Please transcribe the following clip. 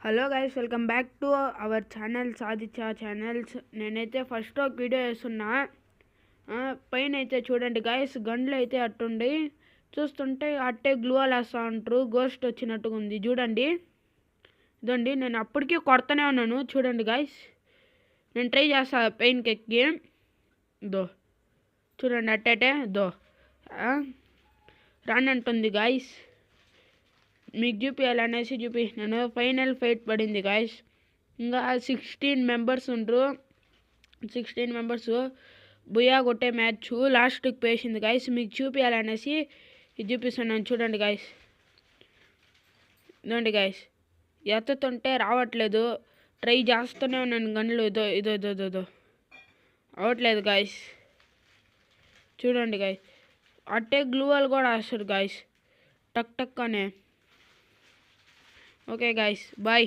Hello guys, welcome back to our channel Saditya channels. నేనైతే first ఒక video వేస్తున్నా. పైన అయితే చూడండి గైస్, గన్లు అయితే అట్టుండి చూస్తుంటే అట్టే గ్లూవాల్ వేస్తూ ఉంటారు. గోస్ట్ వచ్చినట్టుగా ఉంది చూడండి. ఇదండి, నేను అప్పటికీ కొడతానే ఉన్నాను చూడండి గైస్. నేను ట్రై చేస్తా పెయిన్కి ఎక్కి. దో చూడండి అట్టేటే దో రానంటుంది గాయస్. మీకు చూపించాలనేసి చూపిస్తున్నాను. ఫైనల్ ఫైట్ పడింది గాయస్. ఇంకా 16 మెంబర్స్ ఉంటారు. 16 మెంబర్స్ బుయా కొట్టే మ్యాచ్ లాస్ట్కి పేసింది గాయస్. మీకు చూపించాలనేసి ఇది చూపిస్తున్నాను చూడండి గాయస్. ఇదండి గాయస్, ఎత్తుతుంటే రావట్లేదు. ట్రై చేస్తూనే ఉన్నాను గన్లు. ఇదో ఇదో ఇదో ఇదో అవ్వట్లేదు గాయస్. చూడండి గాయస్, అట్టే గ్లూవాల్ కూడా వేస్తాడు గాయస్ టక్ టక్ అనే. Okay guys, bye.